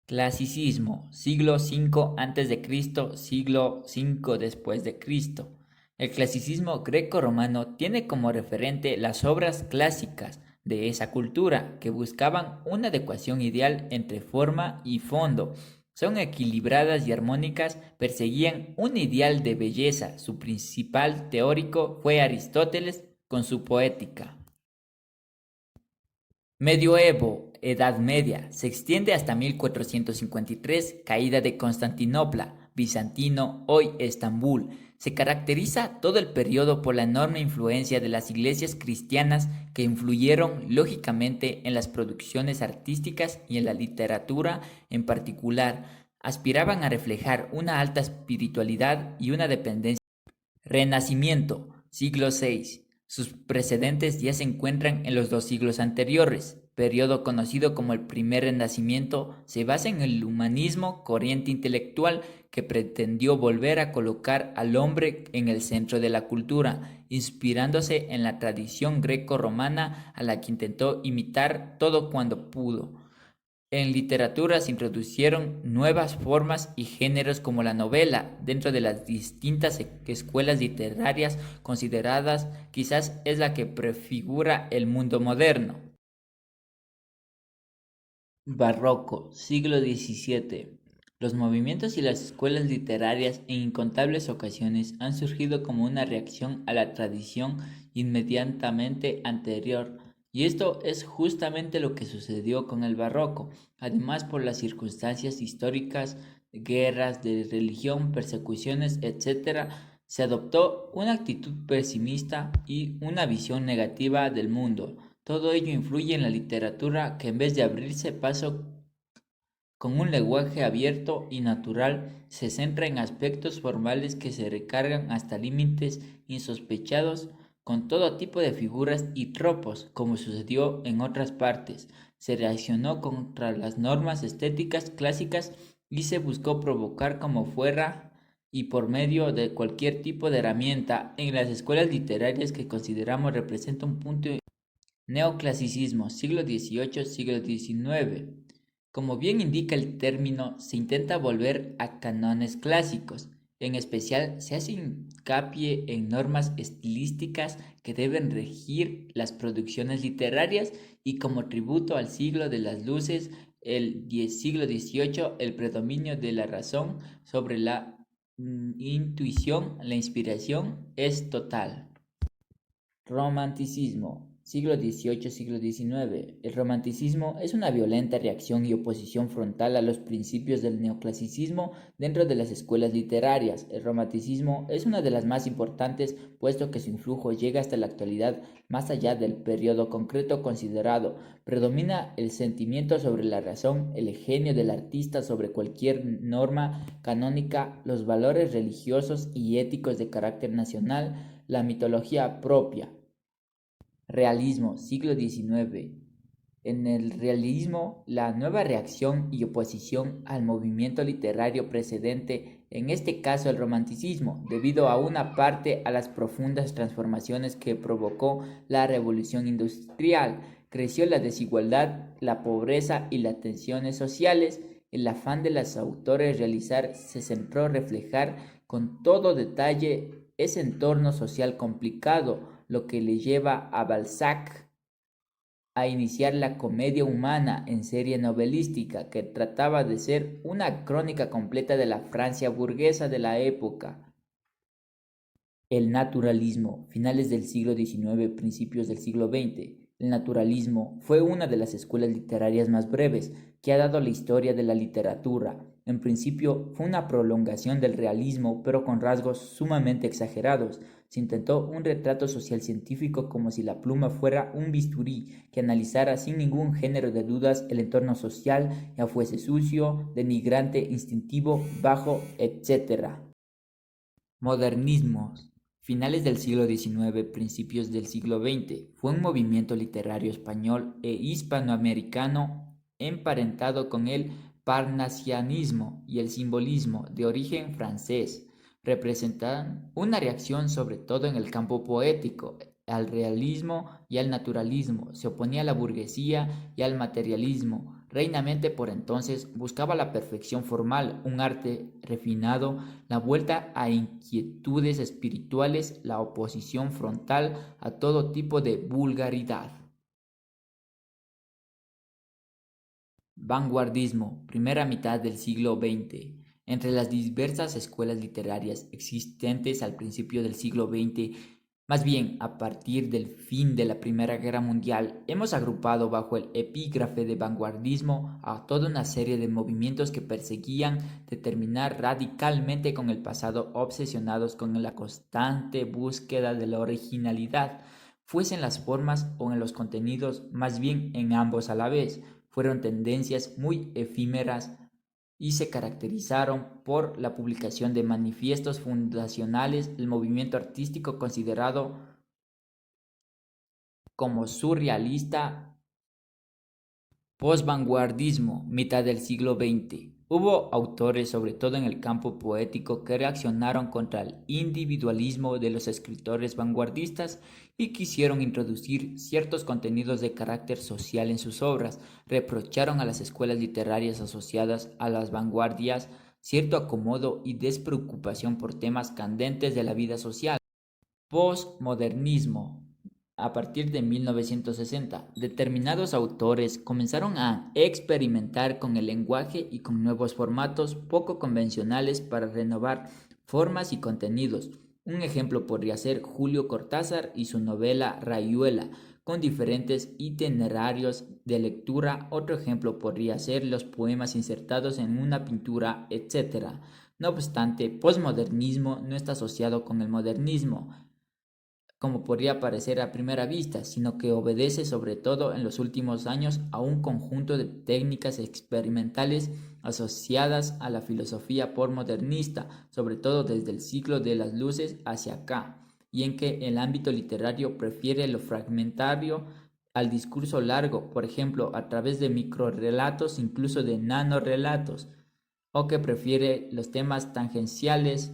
Clasicismo, siglo V a.C., siglo V después de Cristo. El clasicismo greco-romano tiene como referente las obras clásicas de esa cultura que buscaban una adecuación ideal entre forma y fondo. Son equilibradas y armónicas, perseguían un ideal de belleza. Su principal teórico fue Aristóteles con su Poética. Medioevo, Edad Media, se extiende hasta 1453, caída de Constantinopla, bizantino, hoy Estambul. Se caracteriza todo el periodo por la enorme influencia de las iglesias cristianas que influyeron lógicamente en las producciones artísticas y en la literatura en particular. Aspiraban a reflejar una alta espiritualidad y una dependencia. Renacimiento, siglo VI. Sus precedentes ya se encuentran en los dos siglos anteriores. Periodo conocido como el primer Renacimiento, se basa en el humanismo, corriente intelectual que pretendió volver a colocar al hombre en el centro de la cultura, inspirándose en la tradición greco-romana a la que intentó imitar todo cuando pudo. En literatura se introdujeron nuevas formas y géneros como la novela, dentro de las distintas escuelas literarias consideradas, quizás es la que prefigura el mundo moderno. Barroco, siglo XVII. Los movimientos y las escuelas literarias en incontables ocasiones han surgido como una reacción a la tradición inmediatamente anterior, y esto es justamente lo que sucedió con el barroco. Además, por las circunstancias históricas, guerras de religión, persecuciones, etc., se adoptó una actitud pesimista y una visión negativa del mundo. Todo ello influye en la literatura que en vez de abrirse paso con un lenguaje abierto y natural, se centra en aspectos formales que se recargan hasta límites insospechados con todo tipo de figuras y tropos, como sucedió en otras partes. Se reaccionó contra las normas estéticas clásicas y se buscó provocar como fuera y por medio de cualquier tipo de herramienta en las escuelas literarias que consideramos representa un punto. Neoclasicismo, siglo XVIII, siglo XIX. Como bien indica el término, se intenta volver a cánones clásicos. En especial, se hace hincapié en normas estilísticas que deben regir las producciones literarias y como tributo al siglo de las luces, siglo XVIII, el predominio de la razón sobre la intuición, la inspiración es total. Romanticismo, siglo XVIII, siglo XIX. El romanticismo es una violenta reacción y oposición frontal a los principios del neoclasicismo dentro de las escuelas literarias. El romanticismo es una de las más importantes, puesto que su influjo llega hasta la actualidad, más allá del periodo concreto considerado. Predomina el sentimiento sobre la razón, el genio del artista sobre cualquier norma canónica, los valores religiosos y éticos de carácter nacional, la mitología propia. Realismo, siglo XIX. En el realismo, la nueva reacción y oposición al movimiento literario precedente, en este caso el romanticismo, debido a una parte a las profundas transformaciones que provocó la revolución industrial, creció la desigualdad, la pobreza y las tensiones sociales. El afán de los autores realizar se centró en reflejar con todo detalle ese entorno social complicado, lo que le lleva a Balzac a iniciar la comedia humana en serie novelística que trataba de ser una crónica completa de la Francia burguesa de la época. El naturalismo, finales del siglo XIX, principios del siglo XX. El naturalismo fue una de las escuelas literarias más breves que ha dado la historia de la literatura. En principio fue una prolongación del realismo, pero con rasgos sumamente exagerados. Se intentó un retrato social científico como si la pluma fuera un bisturí que analizara sin ningún género de dudas el entorno social, ya fuese sucio, denigrante, instintivo, bajo, etc. Modernismo, finales del siglo XIX, principios del siglo XX, fue un movimiento literario español e hispanoamericano emparentado con el parnasianismo y el simbolismo de origen francés. Representan una reacción sobre todo en el campo poético, al realismo y al naturalismo. Se oponía a la burguesía y al materialismo. Reina Mente por entonces buscaba la perfección formal, un arte refinado, la vuelta a inquietudes espirituales, la oposición frontal a todo tipo de vulgaridad. Vanguardismo, primera mitad del siglo XX. Entre las diversas escuelas literarias existentes al principio del siglo XX, más bien a partir del fin de la Primera Guerra Mundial, hemos agrupado bajo el epígrafe de vanguardismo a toda una serie de movimientos que perseguían determinar radicalmente con el pasado, obsesionados con la constante búsqueda de la originalidad, fuese en las formas o en los contenidos, más bien en ambos a la vez. Fueron tendencias muy efímeras y se caracterizaron por la publicación de manifiestos fundacionales. El movimiento artístico considerado como surrealista, posvanguardismo, mitad del siglo XX. Hubo autores, sobre todo en el campo poético, que reaccionaron contra el individualismo de los escritores vanguardistas y quisieron introducir ciertos contenidos de carácter social en sus obras. Reprocharon a las escuelas literarias asociadas a las vanguardias cierto acomodo y despreocupación por temas candentes de la vida social. Postmodernismo. A partir de 1960, determinados autores comenzaron a experimentar con el lenguaje y con nuevos formatos poco convencionales para renovar formas y contenidos. Un ejemplo podría ser Julio Cortázar y su novela Rayuela, con diferentes itinerarios de lectura. Otro ejemplo podría ser los poemas insertados en una pintura, etc. No obstante, postmodernismo no está asociado con el modernismo, como podría parecer a primera vista, sino que obedece sobre todo en los últimos años a un conjunto de técnicas experimentales asociadas a la filosofía postmodernista, sobre todo desde el siglo de las luces hacia acá, y en que el ámbito literario prefiere lo fragmentario al discurso largo, por ejemplo, a través de microrelatos, incluso de nanorelatos, o que prefiere los temas tangenciales,